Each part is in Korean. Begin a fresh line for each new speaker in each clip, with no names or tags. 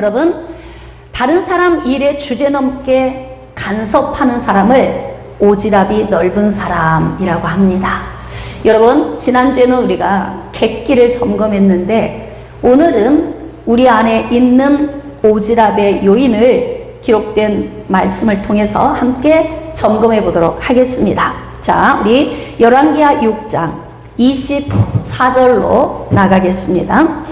여러분, 다른 사람 일에 주제넘게 간섭하는 사람을 오지랖이 넓은 사람이라고 합니다. 여러분, 지난주에는 우리가 객기를 점검했는데 오늘은 우리 안에 있는 오지랖의 요인을 기록된 말씀을 통해서 함께 점검해 보도록 하겠습니다. 자, 우리 열왕기하 6장 24절로 나가겠습니다.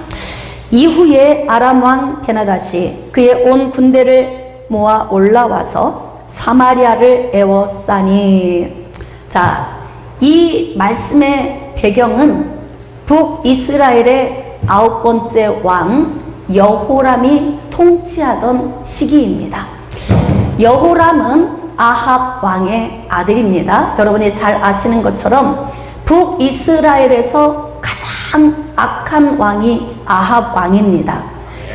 이후에 아람 왕 베나닷이 그의 온 군대를 모아 올라와서 사마리아를 에워싸니. 자, 이 말씀의 배경은 북이스라엘의 9번째 왕 여호람이 통치하던 시기입니다. 여호람은 아합 왕의 아들입니다. 여러분이 잘 아시는 것처럼 북이스라엘에서 가장 악한 왕이 아합 왕입니다.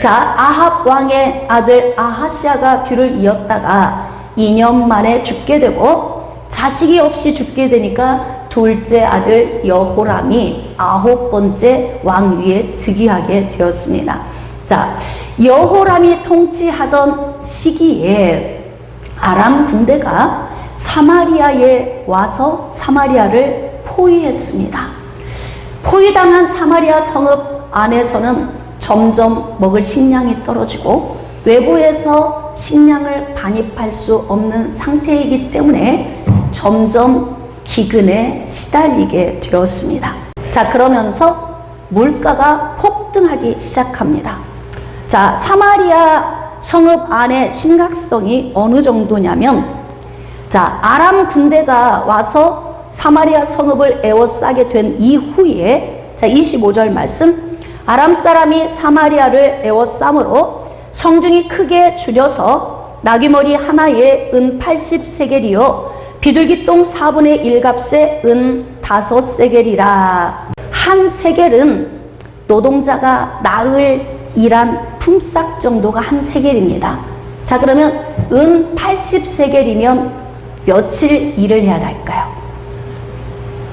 자, 아합 왕의 아들 아하시아가 뒤를 이었다가 2년 만에 죽게 되고 자식이 없이 죽게 되니까 둘째 아들 여호람이 9번째 왕 위에 즉위하게 되었습니다. 자, 여호람이 통치하던 시기에 아람 군대가 사마리아에 와서 사마리아를 포위했습니다. 포위당한 사마리아 성읍 안에서는 점점 먹을 식량이 떨어지고 외부에서 식량을 반입할 수 없는 상태이기 때문에 점점 기근에 시달리게 되었습니다. 자, 그러면서 물가가 폭등하기 시작합니다. 자, 사마리아 성읍 안의 심각성이 어느 정도냐면, 자, 아람 군대가 와서 사마리아 성읍을 에워싸게 된 이후에, 자, 25절 말씀, 아람 사람이 사마리아를 에워싸므로 성중이 크게 줄여서 나귀머리 하나에 은 80세겔이요 비둘기똥 4분의 1값에 은 5세겔이라. 한 세겔은 노동자가 나흘 일한 품삯 정도가 한 세겔입니다. 자, 그러면 은 80세겔이면 며칠 일을 해야 할까요?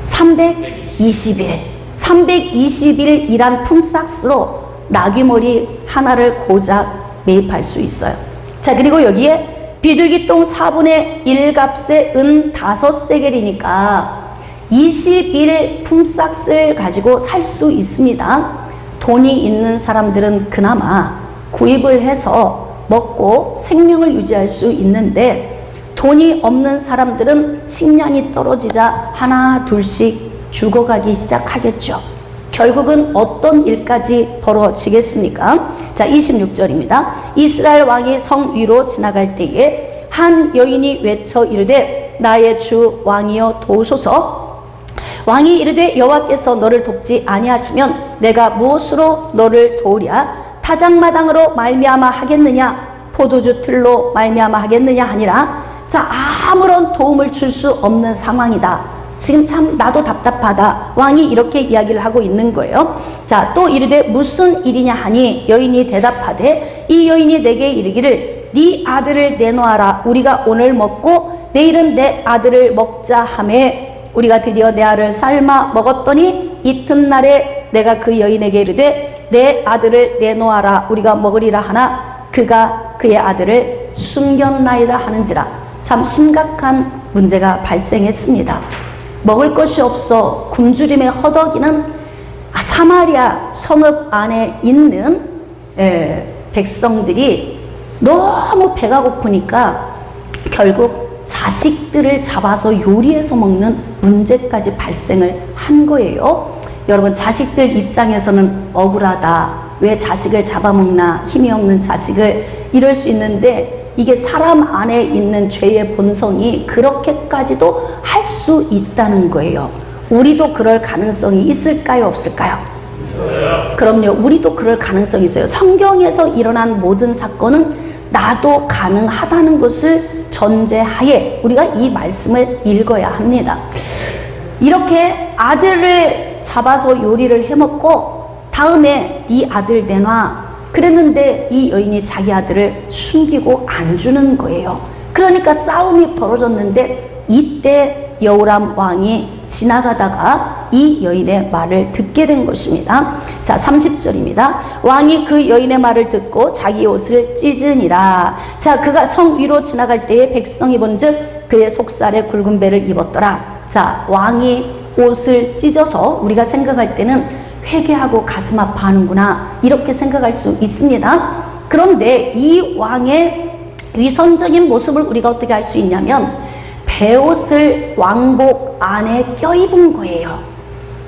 320일. 320일 일한 품삯으로 나귀머리 하나를 고작 매입할 수 있어요. 자, 그리고 여기에 비둘기똥 4분의 1값에 은 5세겔이니까 20일 품삯을 가지고 살 수 있습니다. 돈이 있는 사람들은 그나마 구입을 해서 먹고 생명을 유지할 수 있는데, 돈이 없는 사람들은 식량이 떨어지자 하나 둘씩 죽어가기 시작하겠죠. 결국은 어떤 일까지 벌어지겠습니까? 자, 26절입니다. 이스라엘 왕이 성 위로 지나갈 때에 한 여인이 외쳐 이르되 나의 주 왕이여 도우소서. 왕이 이르되 여호와께서 너를 돕지 아니하시면 내가 무엇으로 너를 도우랴? 타작마당으로 말미암아 하겠느냐? 포도주 틀로 말미암아 하겠느냐 하니라. 자, 아무런 도움을 줄 수 없는 상황이다. 지금 참 나도 답답하다. 왕이 이렇게 이야기를 하고 있는 거예요. 자, 또 이르되 무슨 일이냐 하니 여인이 대답하되 이 여인이 내게 이르기를 네 아들을 내놓아라. 우리가 오늘 먹고 내일은 내 아들을 먹자 하매 우리가 드디어 내 아들을 삶아 먹었더니 이튿날에 내가 그 여인에게 이르되 내 아들을 내놓아라. 우리가 먹으리라 하나 그가 그의 아들을 숨겼나이다 하는지라. 참 심각한 문제가 발생했습니다. 먹을 것이 없어 굶주림에 허덕이는 사마리아 성읍 안에 있는 백성들이 너무 배가 고프니까 결국 자식들을 잡아서 요리해서 먹는 문제까지 발생을 한 거예요. 여러분, 자식들 입장에서는 억울하다. 왜 자식을 잡아먹나, 힘이 없는 자식을, 이럴 수 있는데 이게 사람 안에 있는 죄의 본성이 그렇게까지도 할 수 있다는 거예요. 우리도 그럴 가능성이 있을까요, 없을까요? 그럼요, 우리도 그럴 가능성이 있어요. 성경에서 일어난 모든 사건은 나도 가능하다는 것을 전제하에 우리가 이 말씀을 읽어야 합니다. 이렇게 아들을 잡아서 요리를 해먹고 다음에 네 아들 내놔 그랬는데 이 여인이 자기 아들을 숨기고 안 주는 거예요. 그러니까 싸움이 벌어졌는데 이때 여호람 왕이 지나가다가 이 여인의 말을 듣게 된 것입니다. 자, 30절입니다. 왕이 그 여인의 말을 듣고 자기 옷을 찢으니라. 자, 그가 성 위로 지나갈 때에 백성이 본즉 그의 속살에 굵은 배를 입었더라. 자, 왕이 옷을 찢어서 우리가 생각할 때는 회개하고 가슴 아파하는구나 이렇게 생각할 수 있습니다. 그런데 이 왕의 위선적인 모습을 우리가 어떻게 알 수 있냐면 베옷을 왕복 안에 껴입은 거예요.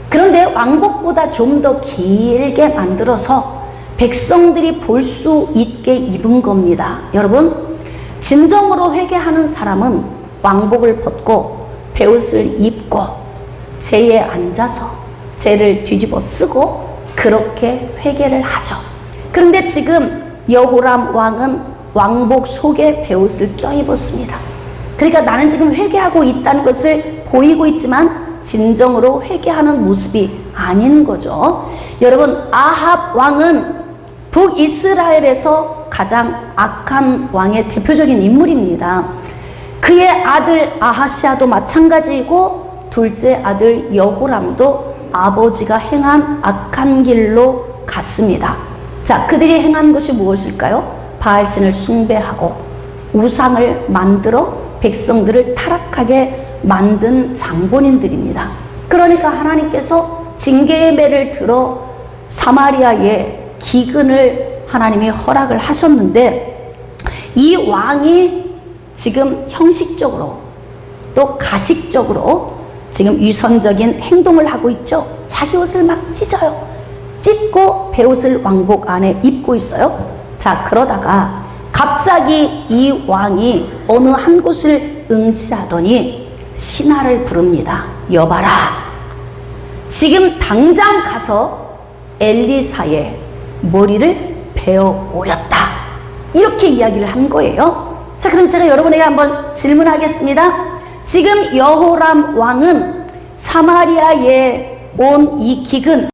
그런데 왕복보다 좀 더 길게 만들어서 백성들이 볼 수 있게 입은 겁니다. 여러분, 진정으로 회개하는 사람은 왕복을 벗고 베옷을 입고 제에 앉아서 제를 뒤집어 쓰고 그렇게 회개를 하죠. 그런데 지금 여호람 왕은 왕복 속에 베옷을 껴입었습니다. 그러니까 나는 지금 회개하고 있다는 것을 보이고 있지만 진정으로 회개하는 모습이 아닌 거죠. 여러분, 아합 왕은 북이스라엘에서 가장 악한 왕의 대표적인 인물입니다. 그의 아들 아하시아도 마찬가지이고 둘째 아들 여호람도 아버지가 행한 악한 길로 갔습니다. 자, 그들이 행한 것이 무엇일까요? 바알신을 숭배하고 우상을 만들어 백성들을 타락하게 만든 장본인들입니다. 그러니까 하나님께서 징계의 매를 들어 사마리아에 기근을 하나님이 허락을 하셨는데 이 왕이 지금 형식적으로 또 가식적으로 지금 위선적인 행동을 하고 있죠. 자기 옷을 막 찢어요. 찢고 베옷을 왕복 안에 입고 있어요. 자, 그러다가 갑자기 이 왕이 어느 한 곳을 응시하더니 신하를 부릅니다. 여봐라, 지금 당장 가서 엘리사의 머리를 베어 오렸다. 이렇게 이야기를 한 거예요. 자, 그럼 제가 여러분에게 한번 질문하겠습니다. 지금 여호람 왕은 사마리아에 온 이 기근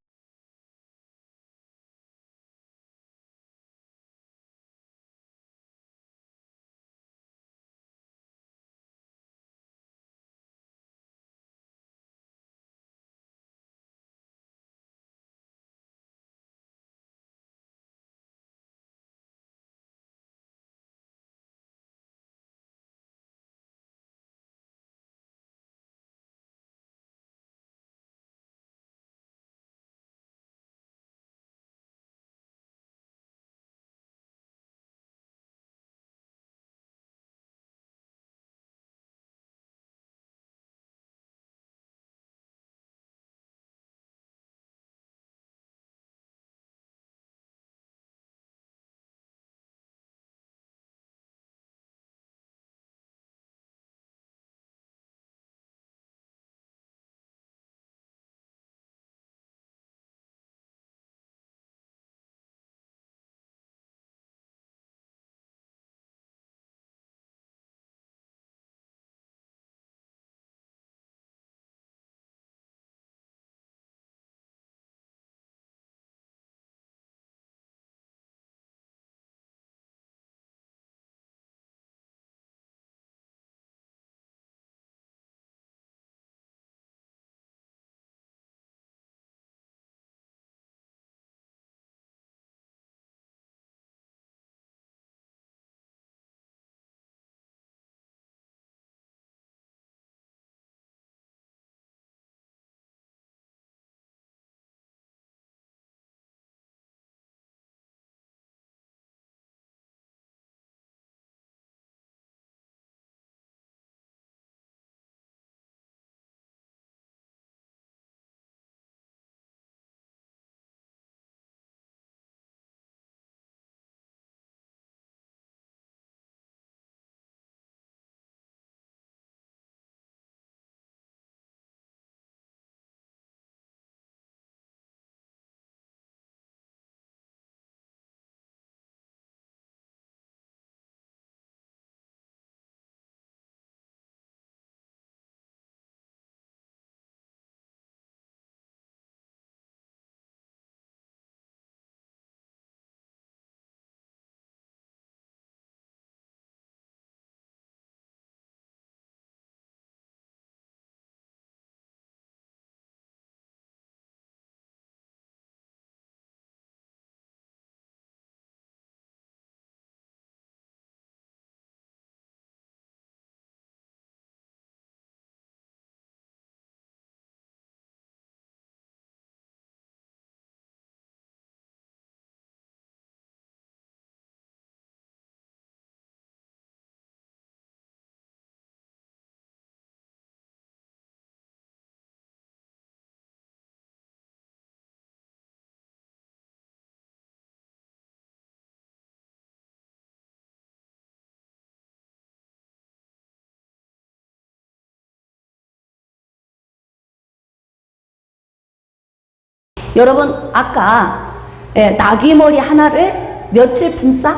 여러분 아까 나귀머리 하나를 며칠 품삯?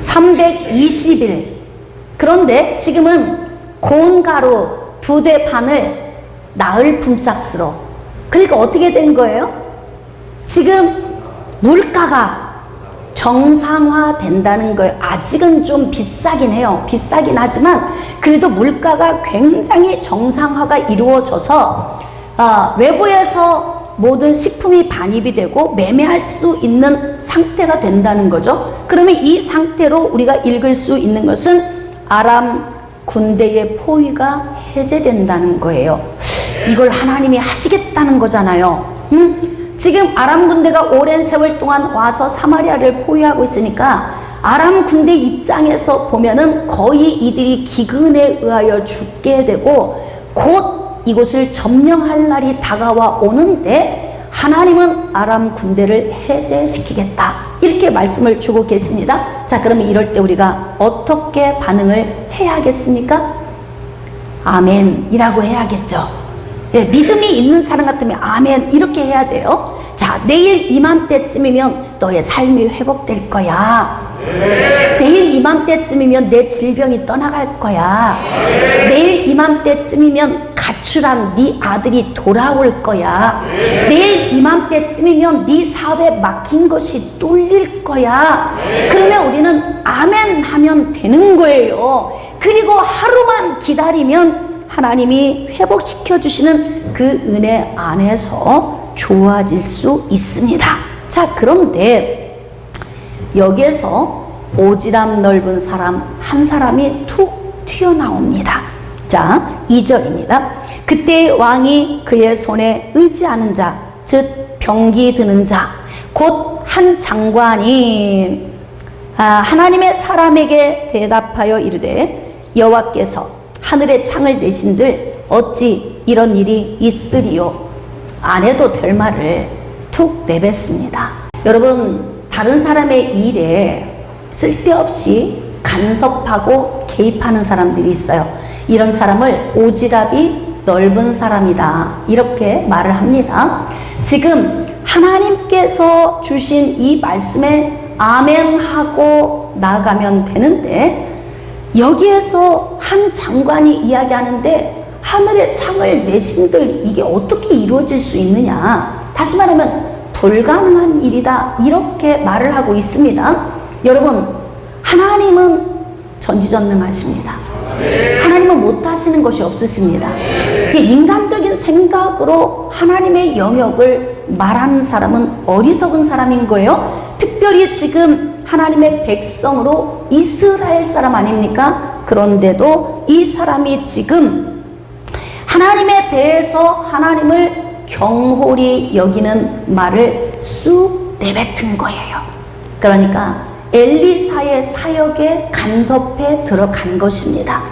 320일. 그런데 지금은 고운 가루 2대 반을 나흘 품삯으로. 그러니까 어떻게 된 거예요? 지금 물가가 정상화 된다는 거예요. 아직은 좀 비싸긴 해요. 비싸긴 하지만 그래도 물가가 굉장히 정상화가 이루어져서 외부에서 모든 식품이 반입이 되고 매매할 수 있는 상태가 된다는 거죠. 그러면 이 상태로 우리가 읽을 수 있는 것은 아람 군대의 포위가 해제된다는 거예요. 이걸 하나님이 하시겠다는 거잖아요. 지금 아람 군대가 오랜 세월 동안 와서 사마리아를 포위하고 있으니까 아람 군대 입장에서 보면은 거의 이들이 기근에 의하여 죽게 되고 곧 이곳을 점령할 날이 다가와 오는데 하나님은 아람 군대를 해제시키겠다. 이렇게 말씀을 주고 계십니다. 자, 그러면 이럴 때 우리가 어떻게 반응을 해야겠습니까? 아멘이라고 해야겠죠. 예, 믿음이 있는 사람 같으면 아멘 이렇게 해야 돼요. 자, 내일 이맘때쯤이면 너의 삶이 회복될 거야. 내일 이맘때쯤이면 내 질병이 떠나갈 거야. 내일 이맘때쯤이면 가출한 네 아들이 돌아올 거야. 내일 이맘때쯤이면 네 사업에 막힌 것이 뚫릴 거야. 그러면 우리는 아멘 하면 되는 거예요. 그리고 하루만 기다리면 하나님이 회복시켜 주시는 그 은혜 안에서 좋아질 수 있습니다. 자, 그런데 여기에서 오지랖 넓은 사람 한 사람이 툭 튀어나옵니다. 자, 2절입니다. 그때 왕이 그의 손에 의지하는 자, 즉 병기 드는 자, 곧 한 장관이 하나님의 사람에게 대답하여 이르되 여호와께서 하늘의 창을 내신들 어찌 이런 일이 있으리요? 안 해도 될 말을 툭 내뱉습니다. 여러분, 다른 사람의 일에 쓸데없이 간섭하고 개입하는 사람들이 있어요. 이런 사람을 오지랖이 넓은 사람이다, 이렇게 말을 합니다. 지금 하나님께서 주신 이 말씀에 아멘하고 나아가면 되는데 여기에서 한 장관이 이야기하는데 하늘의 창을 내신들 이게 어떻게 이루어질 수 있느냐, 다시 말하면 불가능한 일이다, 이렇게 말을 하고 있습니다. 여러분, 하나님은 전지전능하십니다. 하나님은 못하시는 것이 없으십니다. 인간적인 생각으로 하나님의 영역을 말하는 사람은 어리석은 사람인 거예요. 특별히 지금 하나님의 백성으로 이스라엘 사람 아닙니까? 그런데도 이 사람이 지금 하나님에 대해서 하나님을 경홀히 여기는 말을 쑥 내뱉은 거예요. 그러니까 엘리사의 사역에 간섭해 들어간 것입니다.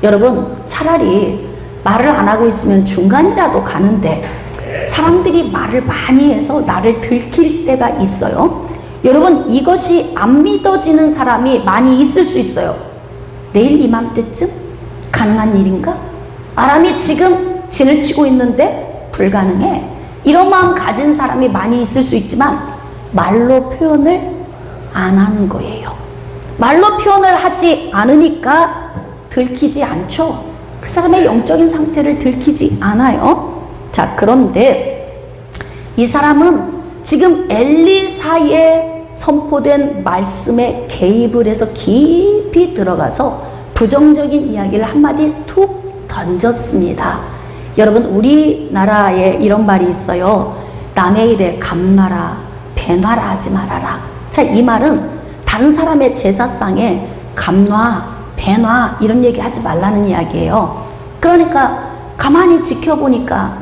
여러분, 차라리 말을 안 하고 있으면 중간이라도 가는데 사람들이 말을 많이 해서 나를 들킬 때가 있어요. 여러분, 이것이 안 믿어지는 사람이 많이 있을 수 있어요. 내일 이맘때쯤 가능한 일인가? 아람이 지금 진을 치고 있는데 불가능해. 이런 마음 가진 사람이 많이 있을 수 있지만 말로 표현을 안 한 거예요. 말로 표현을 하지 않으니까 들키지 않죠. 그 사람의 영적인 상태를 들키지 않아요. 자, 그런데 이 사람은 지금 엘리사의 선포된 말씀에 개입을 해서 깊이 들어가서 부정적인 이야기를 한마디 툭 던졌습니다. 여러분, 우리나라에 이런 말이 있어요. 남의 일에 감나라, 배나라 하지 말아라. 자, 이 말은 다른 사람의 제사상에 감놔, 배놔 이런 얘기 하지 말라는 이야기예요. 그러니까 가만히 지켜보니까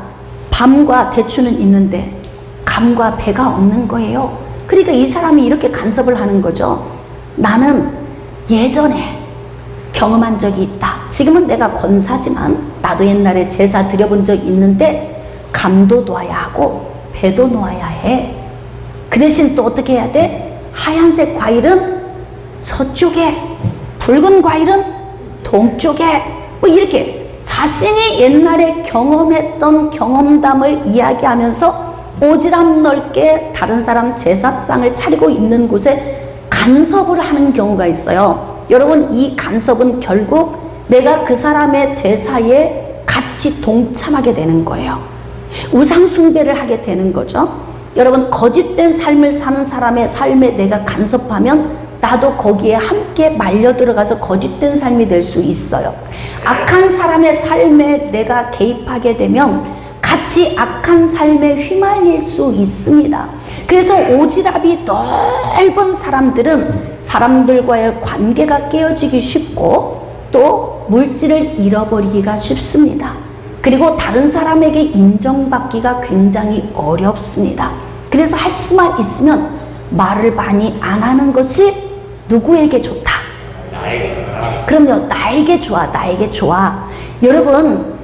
밤과 대추는 있는데 감과 배가 없는 거예요. 그러니까 이 사람이 이렇게 간섭을 하는 거죠. 나는 예전에 경험한 적이 있다. 지금은 내가 권사지만 나도 옛날에 제사 드려본 적이 있는데 감도 놓아야 하고 배도 놓아야 해. 그 대신 또 어떻게 해야 돼? 하얀색 과일은 서쪽에, 붉은 과일은 동쪽에, 뭐 이렇게 자신이 옛날에 경험했던 경험담을 이야기하면서 오지랖 넓게 다른 사람 제사상을 차리고 있는 곳에 간섭을 하는 경우가 있어요. 여러분, 이 간섭은 결국 내가 그 사람의 제사에 같이 동참하게 되는 거예요. 우상 숭배를 하게 되는 거죠. 여러분, 거짓된 삶을 사는 사람의 삶에 내가 간섭하면 나도 거기에 함께 말려 들어가서 거짓된 삶이 될 수 있어요. 악한 사람의 삶에 내가 개입하게 되면 같이 악한 삶에 휘말릴 수 있습니다. 그래서 오지랖이 넓은 사람들은 사람들과의 관계가 깨어지기 쉽고 또 물질을 잃어버리기가 쉽습니다. 그리고 다른 사람에게 인정받기가 굉장히 어렵습니다. 그래서 할 수만 있으면 말을 많이 안 하는 것이 누구에게 좋다? 그럼요, 나에게 좋아, 나에게 좋아. 여러분,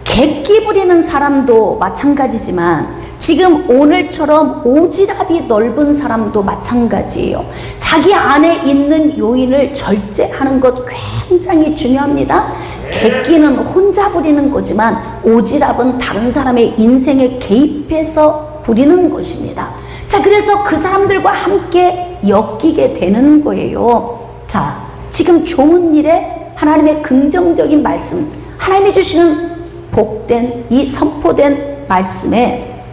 객기 부리는 사람도 마찬가지지만 지금 오늘처럼 오지랖이 넓은 사람도 마찬가지예요. 자기 안에 있는 요인을 절제하는 것 굉장히 중요합니다. 객기는 혼자 부리는 거지만 오지랖은 다른 사람의 인생에 개입해서 부리는 것입니다. 자, 그래서 그 사람들과 함께 엮이게 되는 거예요. 자, 지금 좋은 일에 하나님의 긍정적인 말씀, 하나님이 주시는 복된 이 선포된 말씀에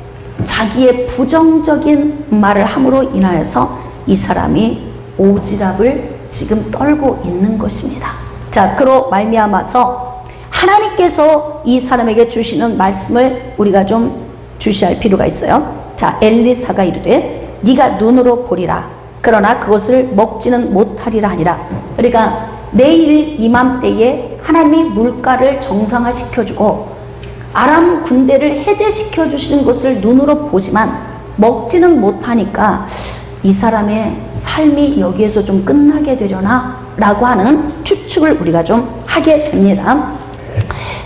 자기의 부정적인 말을 함으로 인하여서 이 사람이 오지랖을 지금 떨고 있는 것입니다. 자, 그로 말미암아서 하나님께서 이 사람에게 주시는 말씀을 우리가 좀 주시할 필요가 있어요. 자, 엘리사가 이르되 네가 눈으로 보리라. 그러나 그것을 먹지는 못하리라 하니라. 그러니까 내일 이맘때에 하나님이 물가를 정상화시켜주고 아람 군대를 해제시켜 주시는 것을 눈으로 보지만 먹지는 못하니까 이 사람의 삶이 여기에서 좀 끝나게 되려나? 라고 하는 추측을 우리가 좀 하게 됩니다.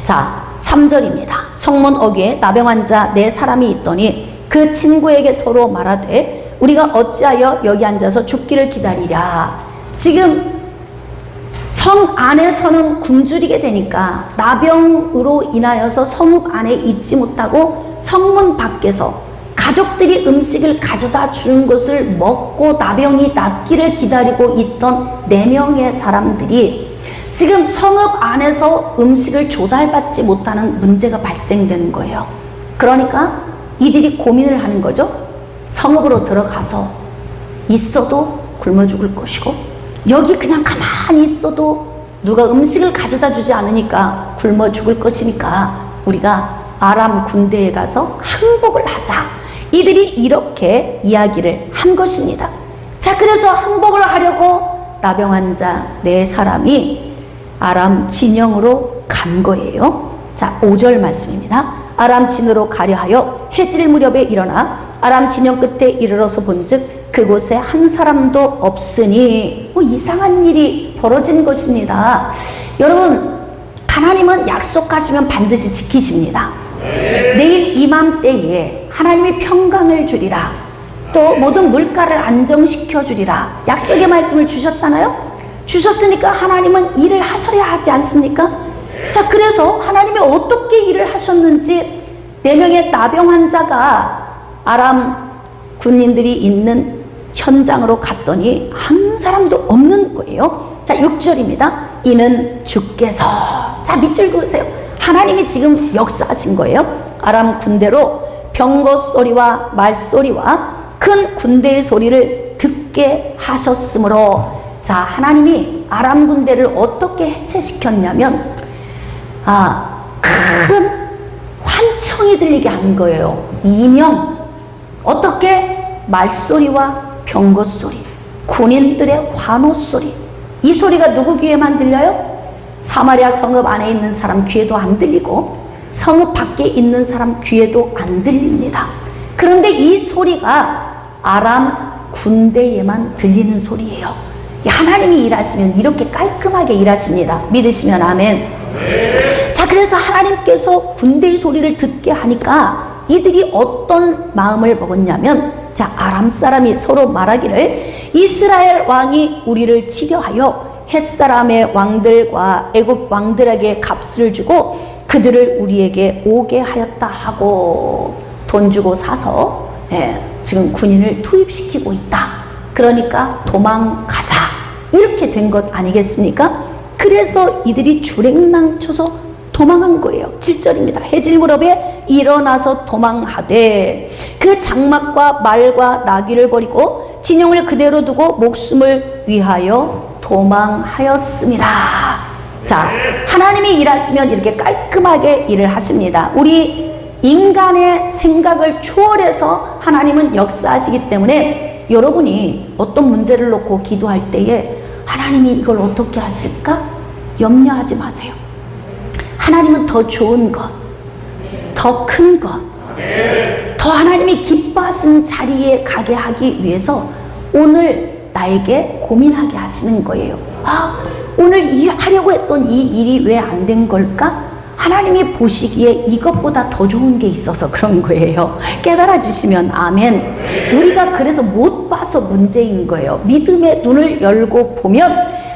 자, 3절입니다. 성문 어귀에 나병환 자 4사람이 있더니 그 친구에게 서로 말하되 우리가 어찌하여 여기 앉아서 죽기를 기다리랴. 지금 성 안에서는 굶주리게 되니까 나병으로 인하여서 성읍 안에 있지 못하고 성문 밖에서 가족들이 음식을 가져다 주는 것을 먹고 나병이 낫기를 기다리고 있던 4명의 사람들이 지금 성읍 안에서 음식을 조달받지 못하는 문제가 발생되는 거예요. 그러니까 이들이 고민을 하는 거죠. 성읍으로 들어가서 있어도 굶어 죽을 것이고 여기 그냥 가만히 있어도 누가 음식을 가져다 주지 않으니까 굶어 죽을 것이니까 우리가 아람 군대에 가서 항복을 하자. 이들이 이렇게 이야기를 한 것입니다. 자, 그래서 항복을 하려고 나병환 자 4사람이 아람 진영으로 간 거예요. 자, 5절 말씀입니다. 아람 진으로 가려 하여 해질 무렵에 일어나 아람 진영 끝에 이르러서 본즉 그곳에 한 사람도 없으니 이상한 일이 벌어진 것입니다. 여러분, 하나님은 약속하시면 반드시 지키십니다. 내일 이맘때에 하나님이 평강을 주리라. 또 모든 물가를 안정시켜 주리라. 약속의 말씀을 주셨잖아요. 주셨으니까 하나님은 일을 하셔야 하지 않습니까? 자, 그래서 하나님이 어떻게 일을 하셨는지 4명의 나병 환자가 아람 군인들이 있는 현장으로 갔더니 한 사람도 없는 거예요. 자, 6절입니다. 이는 주께서, 자, 밑줄 그으세요. 하나님이 지금 역사하신 거예요. 아람 군대로 병거 소리와 말소리와 큰 군대의 소리를 듣게 하셨으므로, 자, 하나님이 아람 군대를 어떻게 해체시켰냐면 큰 환청이 들리게 한 거예요. 이명, 어떻게? 말소리와 병거 소리, 군인들의 환호 소리. 이 소리가 누구 귀에만 들려요? 사마리아 성읍 안에 있는 사람 귀에도 안 들리고 성읍 밖에 있는 사람 귀에도 안 들립니다. 그런데 이 소리가 아람 군대에만 들리는 소리예요. 하나님이 일하시면 이렇게 깔끔하게 일하십니다. 믿으시면 아멘. 자, 그래서 하나님께서 군대의 소리를 듣게 하니까 이들이 어떤 마음을 먹었냐면, 자, 아람 사람이 서로 말하기를 이스라엘 왕이 우리를 치려하여 헷사람의 왕들과 애굽 왕들에게 값을 주고 그들을 우리에게 오게 하였다 하고, 돈 주고 사서 지금 군인을 투입시키고 있다. 그러니까 도망가자. 이렇게 된 것 아니겠습니까? 그래서 이들이 주랭랑쳐서 도망한 거예요. 7절입니다. 해질 무렵에 일어나서 도망하되 그 장막과 말과 나귀를 버리고 진영을 그대로 두고 목숨을 위하여 도망하였습니다. 자, 하나님이 일하시면 이렇게 깔끔하게 일을 하십니다. 우리 인간의 생각을 초월해서 하나님은 역사하시기 때문에 여러분이 어떤 문제를 놓고 기도할 때에 하나님이 이걸 어떻게 하실까? 염려하지 마세요. 하나님은 더 좋은 것, 더 큰 것, 더 하나님이 기뻐하시는 자리에 가게 하기 위해서 오늘 나에게 고민하게 하시는 거예요. 아, 오늘 하려고 했던 이 일이 왜 안 된 걸까? 하나님이 보시기에 이것보다 더 좋은 게 있어서 그런 거예요. 깨달아지시면 아멘. 우리가 그래서 못 봐서 문제인 거예요. 믿음의 눈을 열고 보면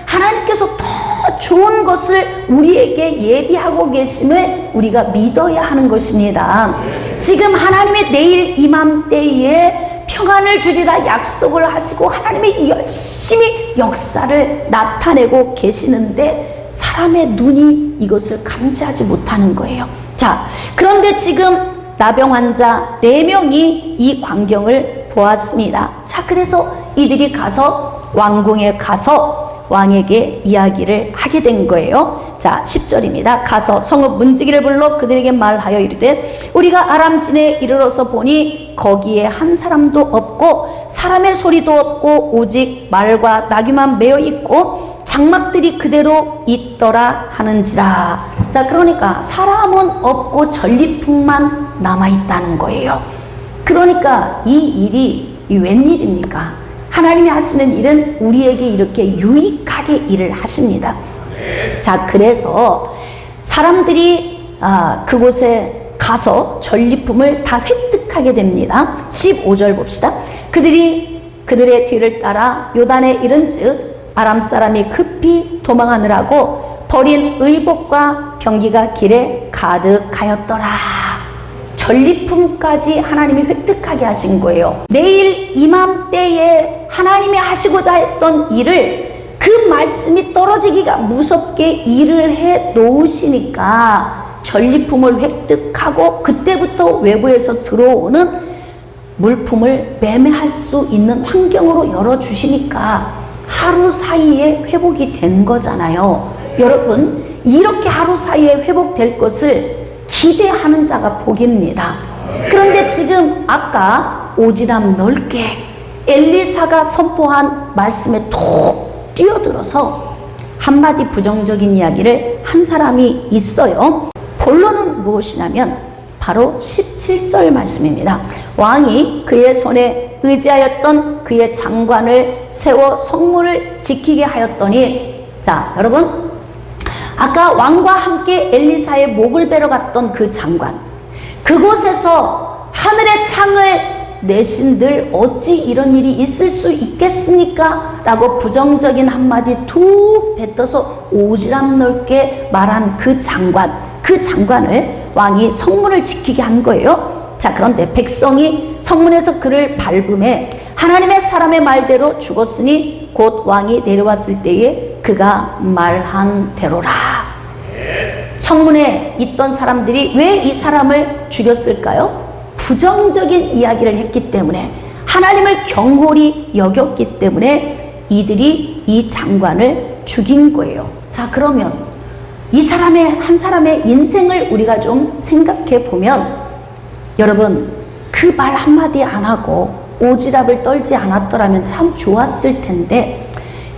하나님께서 더 좋은 것을 우리에게 예비하고 계심을 우리가 믿어야 하는 것입니다. 지금 하나님의 내일 이맘때에 평안을 주리라 약속을 하시고 하나님이 열심히 역사를 나타내고 계시는데 사람의 눈이 이것을 감지하지 못하는 거예요. 자, 그런데 지금 나병 환자 4명이 이 광경을 보았습니다. 자, 그래서 이들이 가서 왕궁에 가서 왕에게 이야기를 하게 된 거예요. 자, 10절입니다. 가서 성읍 문지기를 불러 그들에게 말하여 이르되 우리가 아람진에 이르러서 보니 거기에 한 사람도 없고 사람의 소리도 없고 오직 말과 나귀만 매어 있고 장막들이 그대로 있더라 하는지라. 자, 그러니까 사람은 없고 전리품만 남아있다는 거예요. 그러니까 이 일이 웬일입니까? 하나님이 하시는 일은 우리에게 이렇게 유익하게 일을 하십니다. 자, 그래서 사람들이 그곳에 가서 전리품을 다 획득하게 됩니다. 15절 봅시다. 그들의 뒤를 따라 요단에 이른즉 아람 사람이 급히 도망하느라고 버린 의복과 병기가 길에 가득하였더라. 전리품까지 하나님이 획득하게 하신 거예요. 내일 이맘때에 하나님이 하시고자 했던 일을 그 말씀이 떨어지기가 무섭게 일을 해 놓으시니까 전리품을 획득하고 그때부터 외부에서 들어오는 물품을 매매할 수 있는 환경으로 열어주시니까 하루 사이에 회복이 된 거잖아요. 여러분, 이렇게 하루 사이에 회복될 것을 기대하는 자가 복입니다. 그런데 지금 아까 오지랖 넓게 엘리사가 선포한 말씀에 툭 뛰어들어서 한마디 부정적인 이야기를 한 사람이 있어요. 본론은 무엇이냐면 바로 17절 말씀입니다. 왕이 그의 손에 의지하였던 그의 장관을 세워 성문을 지키게 하였더니, 자, 여러분, 아까 왕과 함께 엘리사의 목을 베러 갔던 그 장관, 그곳에서 하늘의 창을 내신들 어찌 이런 일이 있을 수 있겠습니까? 라고 부정적인 한마디 툭 뱉어서 오지랖 넓게 말한 그 장관을 왕이 성문을 지키게 한 거예요. 자, 그런데 백성이 성문에서 그를 밟음에 하나님의 사람의 말대로 죽었으니 곧 왕이 내려왔을 때에 그가 말한 대로라. 성문에 있던 사람들이 왜 이 사람을 죽였을까요? 부정적인 이야기를 했기 때문에, 하나님을 경홀히 여겼기 때문에 이들이 이 장관을 죽인 거예요. 자, 그러면 이 사람의 한 사람의 인생을 우리가 좀 생각해 보면, 여러분, 그 말 한마디 안 하고 오지랖을 떨지 않았더라면 참 좋았을 텐데,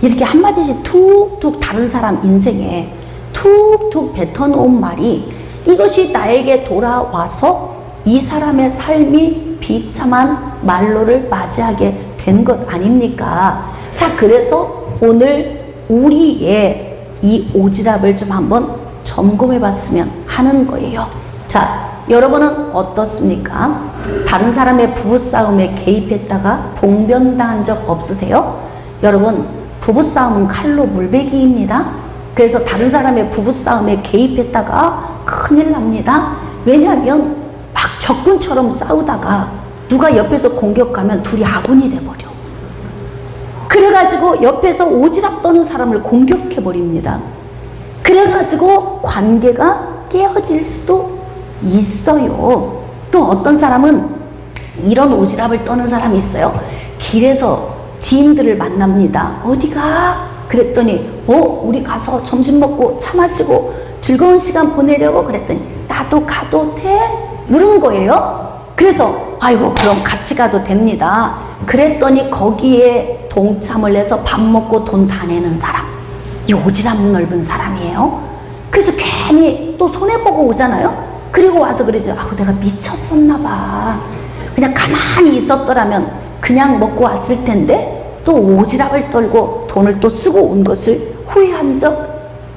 이렇게 한마디씩 툭툭 다른 사람 인생에 툭툭 뱉어놓은 말이 이것이 나에게 돌아와서 이 사람의 삶이 비참한 말로를 맞이하게 된 것 아닙니까? 자, 그래서 오늘 우리의 이 오지랖을 좀 한번 점검해 봤으면 하는 거예요. 자, 여러분은 어떻습니까? 다른 사람의 부부싸움에 개입했다가 봉변당한 적 없으세요? 여러분, 부부싸움은 칼로 물베기입니다. 그래서 다른 사람의 부부싸움에 개입했다가 큰일 납니다. 왜냐하면 막 적군처럼 싸우다가 누가 옆에서 공격하면 둘이 아군이 돼버려. 그래가지고 옆에서 오지랖 떠는 사람을 공격해버립니다. 그래가지고 관계가 깨어질 수도 있어요. 또 어떤 사람은 이런 오지랖을 떠는 사람이 있어요. 길에서 지인들을 만납니다. 어디가? 그랬더니 우리 가서 점심 먹고 차 마시고 즐거운 시간 보내려고. 그랬더니 나도 가도 돼? 물은 거예요. 그래서 아이고 그럼 같이 가도 됩니다. 그랬더니 거기에 동참을 해서 밥 먹고 돈 다 내는 사람, 이 오지랖 넓은 사람이에요. 그래서 괜히 또 손해보고 오잖아요. 그리고 와서 그러죠. 내가 미쳤었나 봐. 그냥 가만히 있었더라면 그냥 먹고 왔을 텐데, 또 오지랖을 떨고 돈을 또 쓰고 온 것을 후회한 적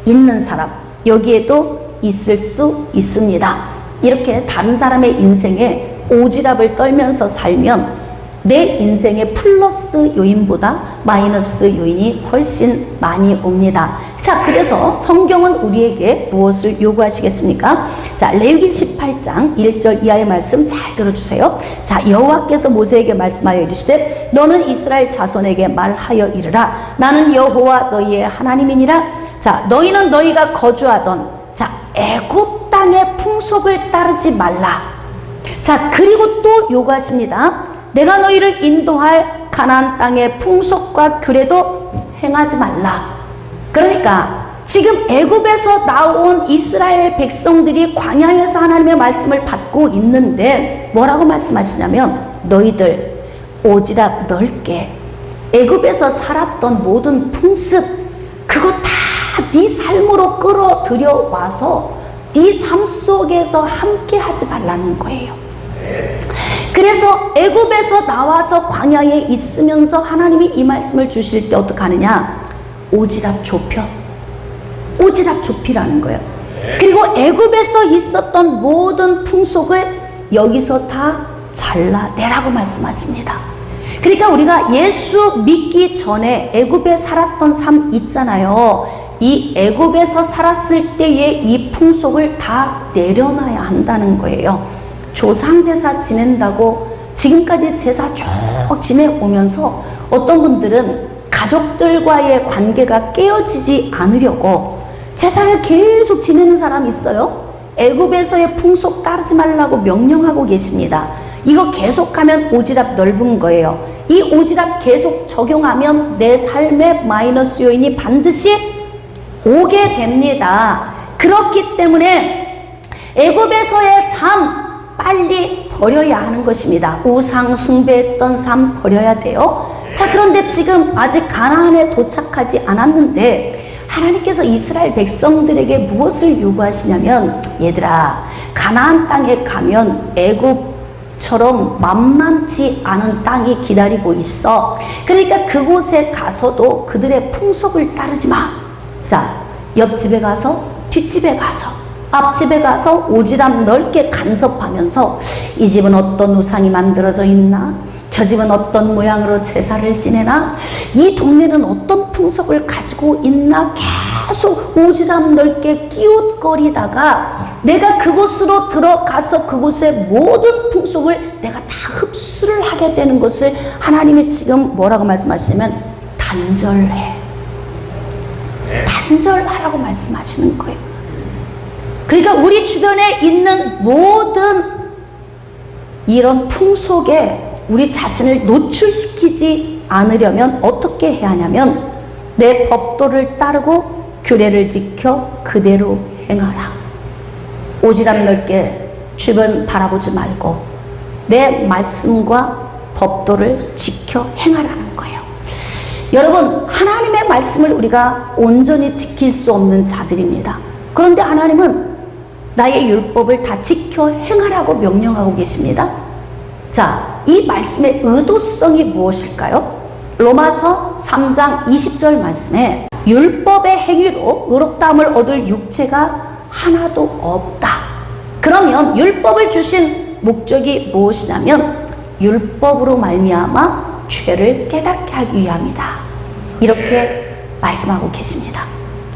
있는 사람, 여기에도 있을 수 있습니다. 이렇게 다른 사람의 인생에 오지랖을 떨면서 살면 내 인생의 플러스 요인보다 마이너스 요인이 훨씬 많이 옵니다. 자, 그래서 성경은 우리에게 무엇을 요구하시겠습니까? 자, 레위기 18장 1절 이하의 말씀 잘 들어주세요. 자, 여호와께서 모세에게 말씀하여 이르시되 너는 이스라엘 자손에게 말하여 이르라. 나는 여호와 너희의 하나님이니라. 자, 너희는 너희가 거주하던 애굽 땅의 풍속을 따르지 말라. 자, 그리고 또 요구하십니다. 내가 너희를 인도할 가나안 땅의 풍속과 규례도 행하지 말라. 그러니까 지금 애굽에서 나온 이스라엘 백성들이 광야에서 하나님의 말씀을 받고 있는데 뭐라고 말씀하시냐면 너희들 오지랖 넓게 애굽에서 살았던 모든 풍습 그거 다 네 삶으로 끌어들여 와서 네 삶 속에서 함께 하지 말라는 거예요. 그래서 애굽에서 나와서 광야에 있으면서 하나님이 이 말씀을 주실 때 어떻게 하느냐? 오지랖 좁혀. 오지랖 좁히라는 거예요. 그리고 애굽에서 있었던 모든 풍속을 여기서 다 잘라내라고 말씀하십니다. 그러니까 우리가 예수 믿기 전에 애굽에 살았던 삶 있잖아요. 이 애굽에서 살았을 때의 이 풍속을 다 내려놔야 한다는 거예요. 조상제사 지낸다고 지금까지 제사 쭉 지내오면서 어떤 분들은 가족들과의 관계가 깨어지지 않으려고 제사를 계속 지내는 사람이 있어요. 애굽에서의 풍속 따르지 말라고 명령하고 계십니다. 이거 계속하면 오지랖 넓은 거예요. 이 오지랖 계속 적용하면 내 삶의 마이너스 요인이 반드시 오게 됩니다. 그렇기 때문에 애굽에서의 삶 빨리 버려야 하는 것입니다. 우상 숭배했던 삶 버려야 돼요. 자, 그런데 지금 아직 가나안에 도착하지 않았는데 하나님께서 이스라엘 백성들에게 무엇을 요구하시냐면 얘들아 가나안 땅에 가면 애굽처럼 만만치 않은 땅이 기다리고 있어. 그러니까 그곳에 가서도 그들의 풍속을 따르지 마. 자, 옆집에 가서 뒷집에 가서 앞집에 가서 오지랖 넓게 간섭하면서 이 집은 어떤 우상이 만들어져 있나? 저 집은 어떤 모양으로 제사를 지내나? 이 동네는 어떤 풍속을 가지고 있나? 계속 오지랖 넓게 끼웃거리다가 내가 그곳으로 들어가서 그곳의 모든 풍속을 내가 다 흡수를 하게 되는 것을 하나님이 지금 뭐라고 말씀하시냐면 단절해. 단절하라고 말씀하시는 거예요. 그러니까 우리 주변에 있는 모든 이런 풍속에 우리 자신을 노출시키지 않으려면 어떻게 해야 하냐면 내 법도를 따르고 규례를 지켜 그대로 행하라. 오지랖 넓게 주변 바라보지 말고 내 말씀과 법도를 지켜 행하라는 거예요. 여러분, 하나님의 말씀을 우리가 온전히 지킬 수 없는 자들입니다. 그런데 하나님은 나의 율법을 다 지켜 행하라고 명령하고 계십니다. 자, 이 말씀의 의도성이 무엇일까요? 로마서 3장 20절 말씀에 율법의 행위로 의롭다함을 얻을 육체가 하나도 없다. 그러면 율법을 주신 목적이 무엇이냐면 율법으로 말미암아 죄를 깨닫게 하기 위함이다. 이렇게 말씀하고 계십니다.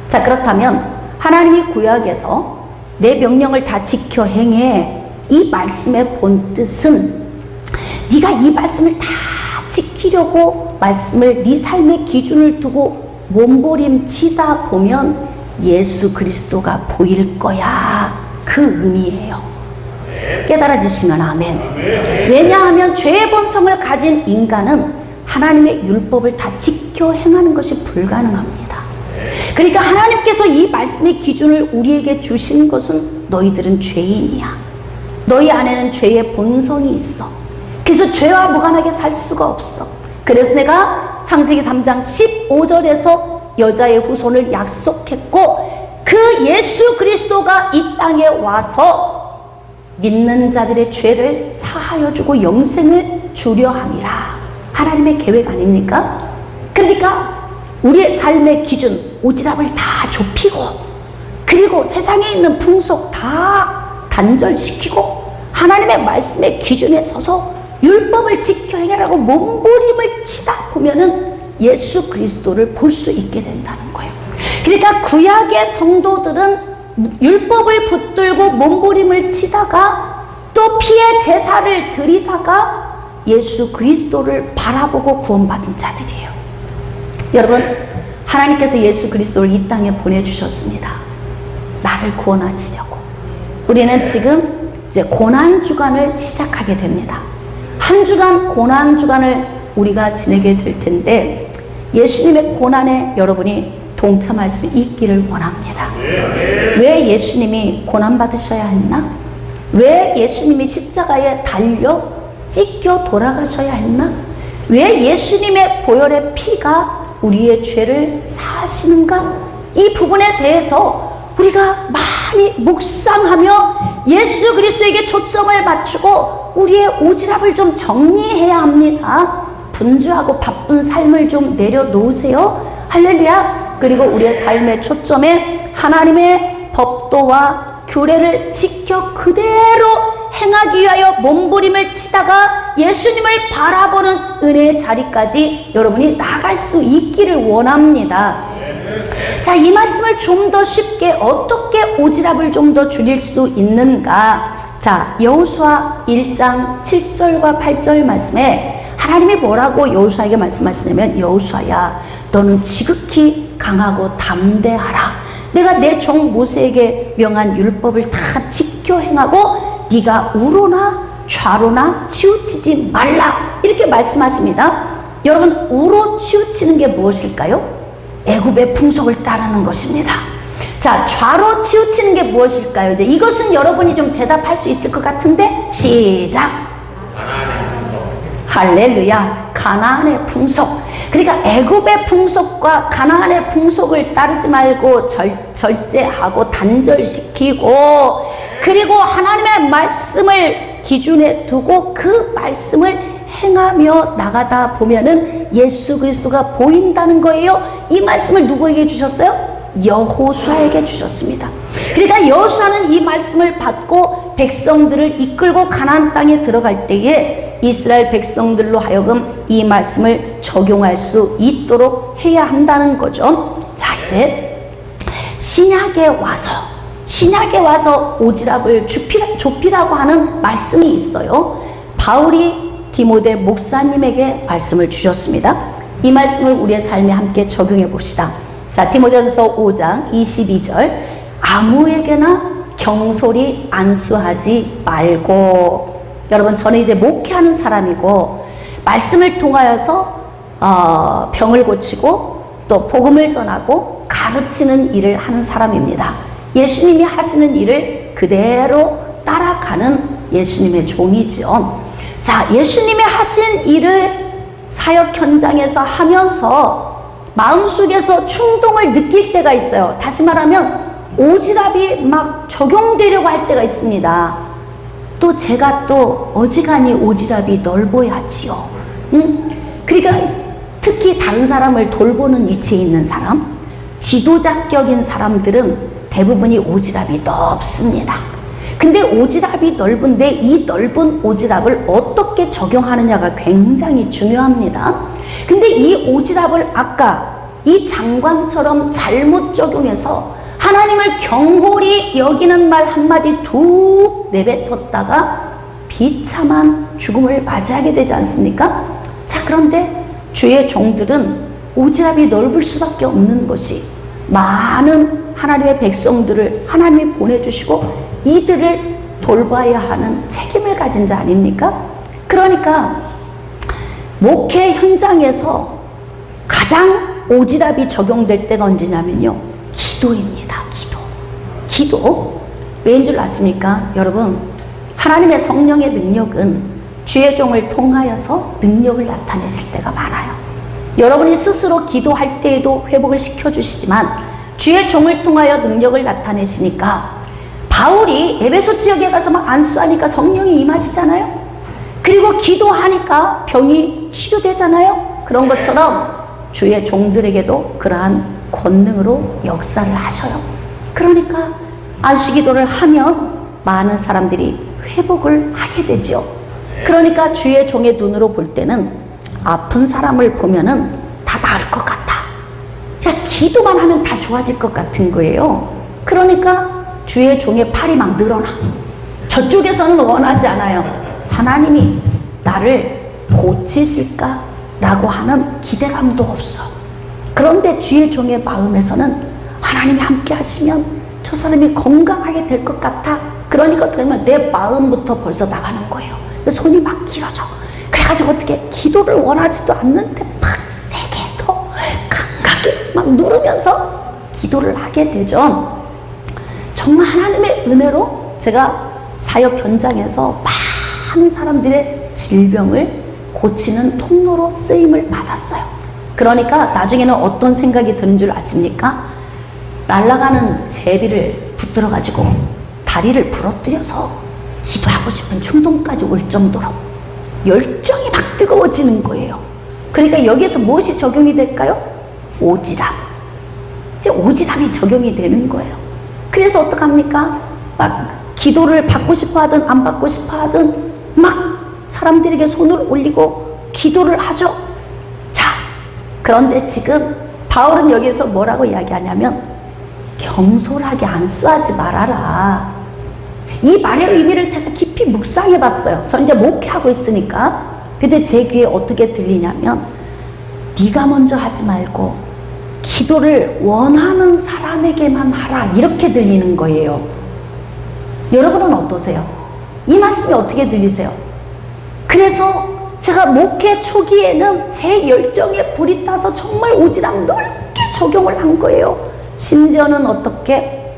자, 그렇다면 하나님이 구약에서 내 명령을 다 지켜 행해 이 말씀의 본 뜻은 네가 이 말씀을 다 지키려고 말씀을 네 삶의 기준을 두고 몸부림치다 보면 예수 그리스도가 보일 거야. 그 의미예요. 깨달아지시면 아멘. 왜냐하면 죄의 본성을 가진 인간은 하나님의 율법을 다 지켜 행하는 것이 불가능합니다. 그러니까 하나님께서 이 말씀의 기준을 우리에게 주신 것은 너희들은 죄인이야. 너희 안에는 죄의 본성이 있어. 그래서 죄와 무관하게 살 수가 없어. 그래서 내가 창세기 3장 15절에서 여자의 후손을 약속했고 그 예수 그리스도가 이 땅에 와서 믿는 자들의 죄를 사하여 주고 영생을 주려 함이라. 하나님의 계획 아닙니까? 그러니까 우리의 삶의 기준, 오지랖을 다 좁히고 그리고 세상에 있는 풍속 다 단절시키고 하나님의 말씀의 기준에 서서 율법을 지켜 행하라고 몸부림을 치다 보면은 예수 그리스도를 볼 수 있게 된다는 거예요. 그러니까 구약의 성도들은 율법을 붙들고 몸부림을 치다가 또 피의 제사를 드리다가 예수 그리스도를 바라보고 구원받은 자들이에요. 여러분, 하나님께서 예수 그리스도를 이 땅에 보내주셨습니다. 나를 구원하시려고. 우리는 지금 이제 고난주간을 시작하게 됩니다. 한 주간 고난주간을 우리가 지내게 될 텐데 예수님의 고난에 여러분이 동참할 수 있기를 원합니다. 왜 예수님이 고난받으셔야 했나? 왜 예수님이 십자가에 달려 찢겨 돌아가셔야 했나? 왜 예수님의 보혈의 피가 우리의 죄를 사하시는가? 이 부분에 대해서 우리가 많이 묵상하며 예수 그리스도에게 초점을 맞추고 우리의 오지랖을 좀 정리해야 합니다. 분주하고 바쁜 삶을 좀 내려놓으세요. 할렐루야. 그리고 우리의 삶의 초점에 하나님의 법도와 규례를 지켜 그대로 행하기 위하여 몸부림을 치다가 예수님을 바라보는 은혜의 자리까지 여러분이 나갈 수 있기를 원합니다. 자, 이 말씀을 좀 더 쉽게 어떻게 오지랖을 좀 더 줄일 수 있는가? 자, 여호수아 1장 7절과 8절 말씀에 하나님이 뭐라고 여호수아에게 말씀하시냐면 여호수아야, 너는 지극히 강하고 담대하라. 내가 내 종 모세에게 명한 율법을 다 지켜 행하고 네가 우로나 좌로나 치우치지 말라. 이렇게 말씀하십니다. 여러분, 우로 치우치는 게 무엇일까요? 애굽의 풍속을 따르는 것입니다. 자, 좌로 치우치는 게 무엇일까요? 이제 이것은 여러분이 좀 대답할 수 있을 것 같은데 시작. 가나안의 풍속. 할렐루야. 가나안의 풍속. 그러니까 애굽의 풍속과 가나안의 풍속을 따르지 말고 절제하고 단절시키고 그리고 하나님의 말씀을 기준에 두고 그 말씀을 행하며 나가다 보면은 예수 그리스도가 보인다는 거예요. 이 말씀을 누구에게 주셨어요? 여호수아에게 주셨습니다. 그러니까 여호수아는 이 말씀을 받고 백성들을 이끌고 가나안 땅에 들어갈 때에 이스라엘 백성들로 하여금 이 말씀을 적용할 수 있도록 해야 한다는 거죠. 자, 이제 신약에 와서 오지랖을 좁히라고 하는 말씀이 있어요. 바울이 디모데 목사님에게 말씀을 주셨습니다. 이 말씀을 우리의 삶에 함께 적용해 봅시다. 자, 디모데전서 5장 22절. 아무에게나 경솔히 안수하지 말고. 여러분, 저는 이제 목회하는 사람이고 말씀을 통하여서 병을 고치고 또 복음을 전하고 가르치는 일을 하는 사람입니다. 예수님이 하시는 일을 그대로 따라가는 예수님의 종이죠. 자, 예수님이 하신 일을 사역 현장에서 하면서 마음속에서 충동을 느낄 때가 있어요. 다시 말하면 오지랖이 막 적용되려고 할 때가 있습니다. 또 제가 또 어지간히 오지랖이 넓어야지요. 그러니까 특히 다른 사람을 돌보는 위치에 있는 사람, 지도자격인 사람들은 대부분이 오지랖이 넓습니다. 근데 오지랖이 넓은데 이 넓은 오지랖을 어떻게 적용하느냐가 굉장히 중요합니다. 근데 이 오지랖을 아까 이 장관처럼 잘못 적용해서 하나님을 경홀히 여기는 말 한마디 툭 내뱉었다가 비참한 죽음을 맞이하게 되지 않습니까? 자, 그런데 주의 종들은 오지랖이 넓을 수밖에 없는 것이 많은 하나님의 백성들을 하나님이 보내주시고 이들을 돌봐야 하는 책임을 가진 자 아닙니까? 그러니까 목회 현장에서 가장 오지랖이 적용될 때가 언제냐면요, 기도입니다. 기도. 왜인 줄 아십니까? 여러분, 하나님의 성령의 능력은 주의 종을 통하여서 능력을 나타내실 때가 많아요. 여러분이 스스로 기도할 때에도 회복을 시켜주시지만 주의 종을 통하여 능력을 나타내시니까, 바울이 에베소 지역에 가서 막 안수하니까 성령이 임하시잖아요. 그리고 기도하니까 병이 치료되잖아요. 그런 것처럼 주의 종들에게도 그러한 권능으로 역사를 하셔요. 그러니까 안수기도를 하면 많은 사람들이 회복을 하게 되죠. 그러니까 주의 종의 눈으로 볼 때는 아픈 사람을 보면은 다 나을 것 같아. 그냥 기도만 하면 다 좋아질 것 같은 거예요. 그러니까 주의 종의 팔이 막 늘어나. 저쪽에서는 원하지 않아요. 하나님이 나를 고치실까? 라고 하는 기대감도 없어. 그런데 주의 종의 마음에서는 하나님이 함께 하시면 저 사람이 건강하게 될 것 같아. 그러니까 어떻게 하면 내 마음부터 벌써 나가는 거예요. 손이 막 길어져. 그래가지고 어떻게 기도를 원하지도 않는데 막 세게 더 강하게 막 누르면서 기도를 하게 되죠. 정말 하나님의 은혜로 제가 사역 현장에서 많은 사람들의 질병을 고치는 통로로 쓰임을 받았어요. 그러니까 나중에는 어떤 생각이 드는 줄 아십니까? 날아가는 제비를 붙들어 가지고 다리를 부러뜨려서 기도하고 싶은 충동까지 올 정도로 열정이 막 뜨거워지는 거예요. 그러니까 여기에서 무엇이 적용이 될까요? 오지랖. 이제 오지랖이 적용이 되는 거예요. 그래서 어떡합니까? 막 기도를 받고 싶어 하든 안 받고 싶어 하든 막 사람들에게 손을 올리고 기도를 하죠. 자, 그런데 지금 바울은 여기서 뭐라고 이야기하냐면 경솔하게 안수하지 말아라. 이 말의 의미를 제가 깊이 묵상해 봤어요. 전 이제 목회하고 있으니까. 근데 제 귀에 어떻게 들리냐면 네가 먼저 하지 말고 기도를 원하는 사람에게만 하라, 이렇게 들리는 거예요. 여러분은 어떠세요? 이 말씀이 어떻게 들리세요? 그래서 제가 목회 초기에는 제 열정에 불이 타서 정말 오지랖 넓게 적용을 한 거예요. 심지어는 어떻게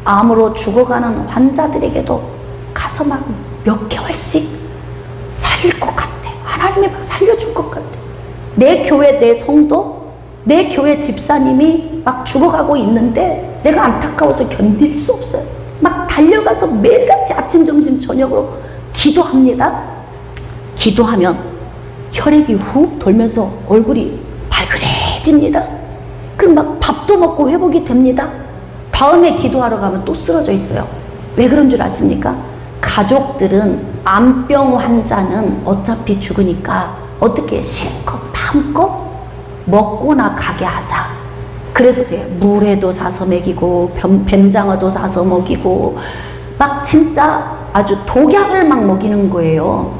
암으로 죽어가는 환자들에게도 가서 막 몇 개월씩 살릴 것 같아. 하나님이 막 살려줄 것 같아. 내 교회, 내 성도, 내 교회 집사님이 막 죽어가고 있는데 내가 안타까워서 견딜 수 없어요. 막 달려가서 매일같이 아침, 점심, 저녁으로 기도합니다. 기도하면 혈액이 훅 돌면서 얼굴이 발그레집니다. 그럼 막 밥도 먹고 회복이 됩니다. 다음에 기도하러 가면 또 쓰러져 있어요. 왜 그런 줄 아십니까? 가족들은 암병 환자는 어차피 죽으니까 어떻게 실컷 마음껏 먹고나 가게 하자. 그래서 물에도 사서 먹이고 뱀장어도 사서 먹이고 막 진짜 아주 독약을 막 먹이는 거예요.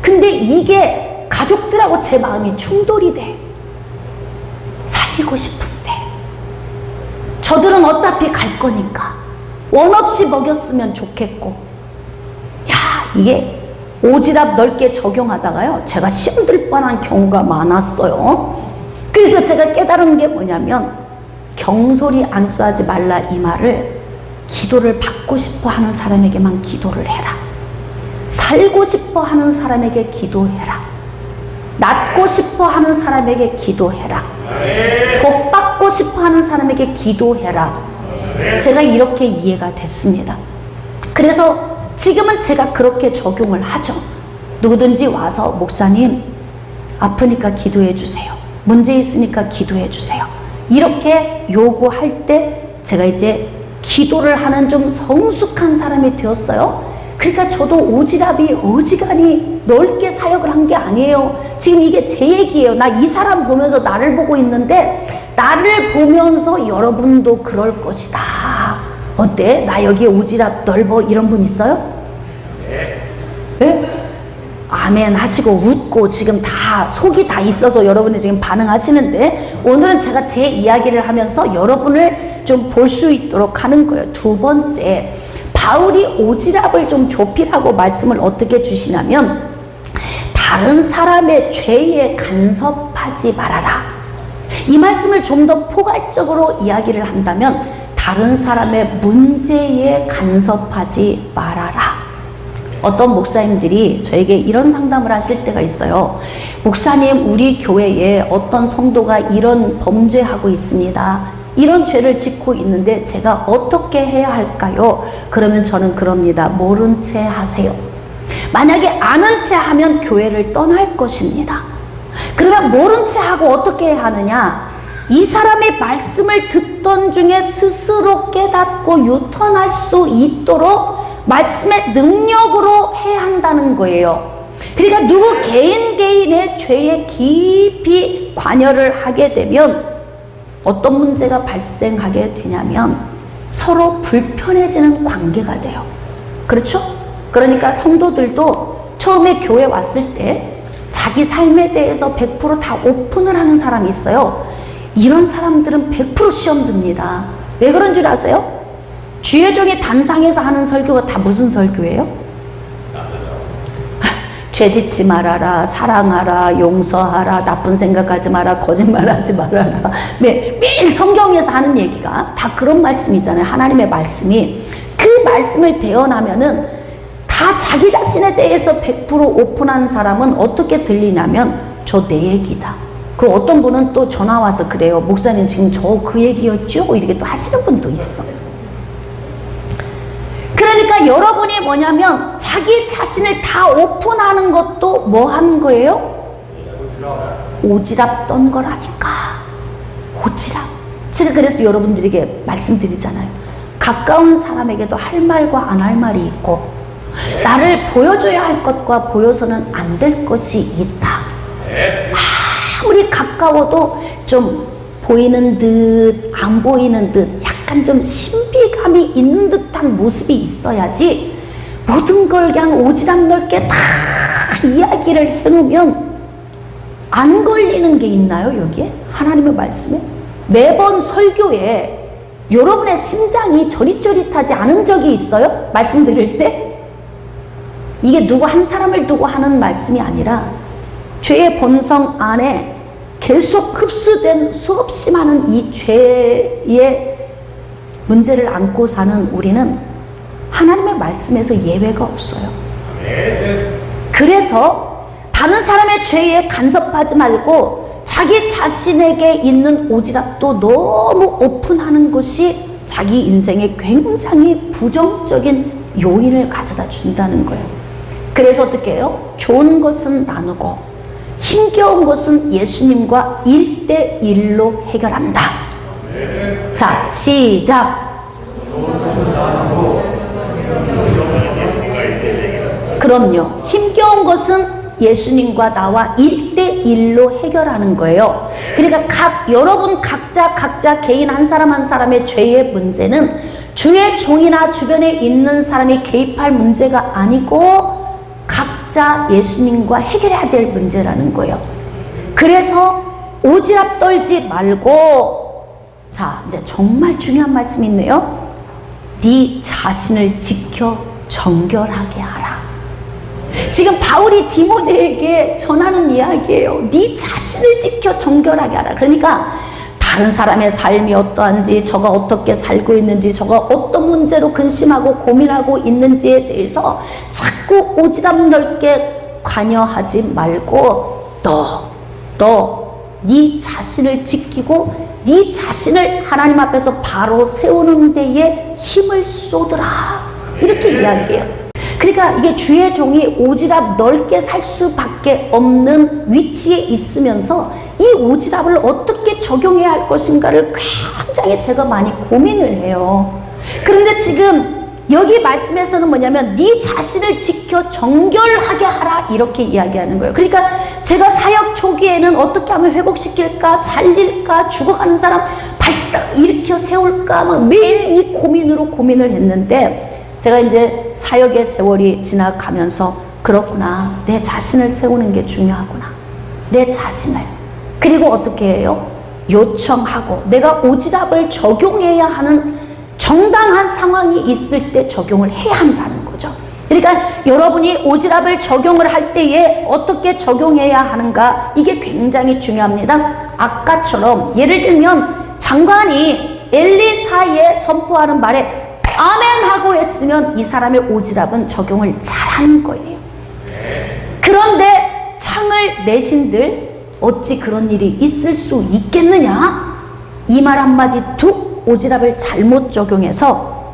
근데 이게 가족들하고 제 마음이 충돌이 돼. 살리고 싶은데 저들은 어차피 갈 거니까 원 없이 먹였으면 좋겠고, 야, 이게 오지랖 넓게 적용하다가요 제가 시험 들 뻔한 경우가 많았어요. 그래서 제가 깨달은 게 뭐냐면 경솔히 안수하지 말라, 이 말을 기도를 받고 싶어 하는 사람에게만 기도를 해라. 살고 싶어 하는 사람에게 기도해라. 낫고 싶어 하는 사람에게 기도해라. 복 받고 싶어 하는 사람에게 기도해라. 제가 이렇게 이해가 됐습니다. 그래서 지금은 제가 그렇게 적용을 하죠. 누구든지 와서 목사님 아프니까 기도해 주세요. 문제 있으니까 기도해 주세요. 이렇게 요구할 때 제가 이제 기도를 하는 좀 성숙한 사람이 되었어요. 그러니까 저도 오지랖이 어지간히 넓게 사역을 한 게 아니에요. 지금 이게 제 얘기예요. 나 이 사람 보면서 나를 보고 있는데 나를 보면서 여러분도 그럴 것이다 어때? 나 여기에 오지랖 넓어 이런 분 있어요? 네? 아멘 하시고 웃고 지금 다 속이 다 있어서 여러분이 지금 반응하시는데, 오늘은 제가 제 이야기를 하면서 여러분을 좀 볼 수 있도록 하는 거예요. 두 번째, 바울이 오지랖을 좀 좁히라고 말씀을 어떻게 주시냐면, 다른 사람의 죄에 간섭하지 말아라. 이 말씀을 좀 더 포괄적으로 이야기를 한다면, 다른 사람의 문제에 간섭하지 말아라. 어떤 목사님들이 저에게 이런 상담을 하실 때가 있어요. 목사님, 우리 교회에 어떤 성도가 이런 범죄하고 있습니다. 이런 죄를 짓고 있는데 제가 어떻게 해야 할까요? 그러면 저는 그럽니다. 모른 채 하세요. 만약에 아는 채 하면 교회를 떠날 것입니다. 그러면 모른 채 하고 어떻게 해야 하느냐? 이 사람의 말씀을 듣던 중에 스스로 깨닫고 유턴할 수 있도록 말씀의 능력으로 해야 한다는 거예요. 그러니까 누구 개인의 죄에 깊이 관여를 하게 되면 어떤 문제가 발생하게 되냐면 서로 불편해지는 관계가 돼요. 그렇죠? 그러니까 성도들도 처음에 교회 왔을 때 자기 삶에 대해서 100% 다 오픈을 하는 사람이 있어요. 이런 사람들은 100% 시험 듭니다. 왜 그런 줄 아세요? 주의 종이 단상에서 하는 설교가 다 무슨 설교예요? 죄 짓지 말아라, 사랑하라, 용서하라, 나쁜 생각하지 마라, 거짓말하지 말아라. 매일 성경에서 하는 얘기가 다 그런 말씀이잖아요. 하나님의 말씀이. 그 말씀을 대언하면은 다 자기 자신에 대해서 100% 오픈한 사람은 어떻게 들리냐면 저 내 얘기다. 그리고 어떤 분은 또 전화 와서 그래요. 목사님 지금 저 그 얘기였죠? 이렇게 또 하시는 분도 있어. 그러니까 여러분이 뭐냐면 자기 자신을 다 오픈하는 것도 뭐 하는 거예요? 오지랖 떤 거라니까. 오지랖. 제가 그래서 여러분들에게 말씀드리잖아요. 가까운 사람에게도 할 말과 안 할 말이 있고, 나를 보여줘야 할 것과 보여서는 안 될 것이 있다. 아무리 가까워도 좀 보이는 듯 안 보이는 듯 약간 좀 신비감이 있는 듯한 모습이 있어야지, 모든 걸 그냥 오지랖 넓게 다 이야기를 해놓으면 안 걸리는 게 있나요? 여기에? 하나님의 말씀에? 매번 설교에 여러분의 심장이 저릿저릿하지 않은 적이 있어요? 말씀 드릴 때? 이게 누구 한 사람을 두고 하는 말씀이 아니라 죄의 본성 안에 계속 흡수된 수없이 많은 이 죄의 문제를 안고 사는 우리는 하나님의 말씀에서 예외가 없어요. 그래서 다른 사람의 죄에 간섭하지 말고 자기 자신에게 있는 오지랖도 너무 오픈하는 것이 자기 인생에 굉장히 부정적인 요인을 가져다 준다는 거예요. 그래서 어떻게 해요? 좋은 것은 나누고 힘겨운 것은 예수님과 1대1로 해결한다. 자, 시작. 그럼요. 힘겨운 것은 예수님과 나와 1대1로 해결하는 거예요. 그러니까 여러분 각자 개인 한 사람 한 사람의 죄의 문제는 주의 종이나 주변에 있는 사람이 개입할 문제가 아니고 각자 예수님과 해결해야 될 문제라는 거예요. 그래서 오지랖 떨지 말고, 자, 이제 정말 중요한 말씀이 있네요. 네 자신을 지켜 정결하게 하라. 지금 바울이 디모데에게 전하는 이야기예요. 네 자신을 지켜 정결하게 하라. 그러니까 다른 사람의 삶이 어떠한지, 저가 어떻게 살고 있는지, 저가 어떤 문제로 근심하고 고민하고 있는지에 대해서 자꾸 오지랖 넓게 관여하지 말고 너 네 자신을 지키고 네 자신을 하나님 앞에서 바로 세우는 데에 힘을 쏟으라. 이렇게 이야기해요. 그러니까 이게 주의 종이 오지랖 넓게 살 수밖에 없는 위치에 있으면서 이 오지랖을 어떻게 적용해야 할 것인가를 굉장히 제가 많이 고민을 해요. 그런데 지금 여기 말씀에서는 뭐냐면 네 자신을 지켜 정결하게 하라 이렇게 이야기하는 거예요. 그러니까 제가 사역 초기에는 어떻게 하면 회복시킬까, 살릴까, 죽어가는 사람 발딱 일으켜 세울까 막 매일 이 고민으로 고민을 했는데, 제가 이제 사역의 세월이 지나가면서 그렇구나, 내 자신을 세우는 게 중요하구나, 내 자신을. 그리고 어떻게 해요? 요청하고 내가 오지랖을 적용해야 하는 정당한 상황이 있을 때 적용을 해야 한다는 거죠. 그러니까 여러분이 오지랖을 적용을 할 때에 어떻게 적용해야 하는가, 이게 굉장히 중요합니다. 아까처럼 예를 들면 장관이 엘리사에 선포하는 말에 아멘 하고 했으면 이 사람의 오지랖은 적용을 잘하는 거예요. 그런데 창을 내신들 어찌 그런 일이 있을 수 있겠느냐? 이 말 한마디 툭 오지랖을 잘못 적용해서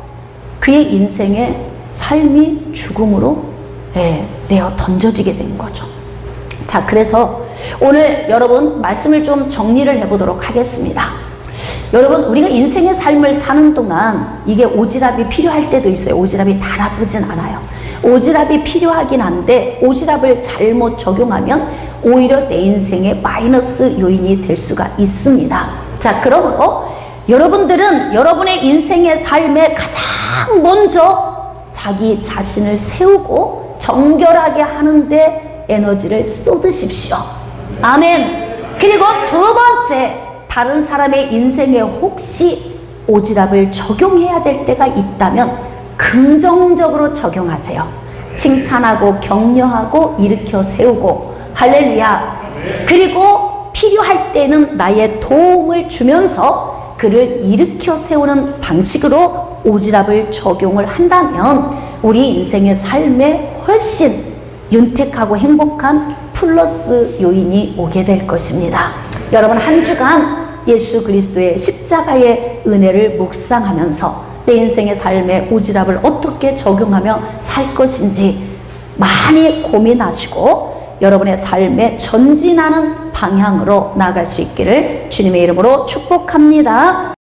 그의 인생에 삶이 죽음으로 내어 던져지게 된 거죠. 자, 그래서 오늘 여러분 말씀을 좀 정리를 해보도록 하겠습니다. 여러분, 우리가 인생의 삶을 사는 동안 이게 오지랖이 필요할 때도 있어요. 오지랖이 다 나쁘진 않아요. 오지랖이 필요하긴 한데 오지랖을 잘못 적용하면 오히려 내 인생의 마이너스 요인이 될 수가 있습니다. 자, 그러므로 여러분들은 여러분의 인생의 삶에 가장 먼저 자기 자신을 세우고 정결하게 하는데 에너지를 쏟으십시오. 아멘. 그리고 두 번째, 다른 사람의 인생에 혹시 오지랖을 적용해야 될 때가 있다면 긍정적으로 적용하세요. 칭찬하고 격려하고 일으켜 세우고, 할렐루야. 그리고 필요할 때는 나의 도움을 주면서 그를 일으켜 세우는 방식으로 오지랖을 적용을 한다면 우리 인생의 삶에 훨씬 윤택하고 행복한 플러스 요인이 오게 될 것입니다. 여러분, 한 주간 예수 그리스도의 십자가의 은혜를 묵상하면서 내 인생의 삶에 오지랖을 어떻게 적용하며 살 것인지 많이 고민하시고 여러분의 삶에 전진하는 방향으로 나아갈 수 있기를 주님의 이름으로 축복합니다.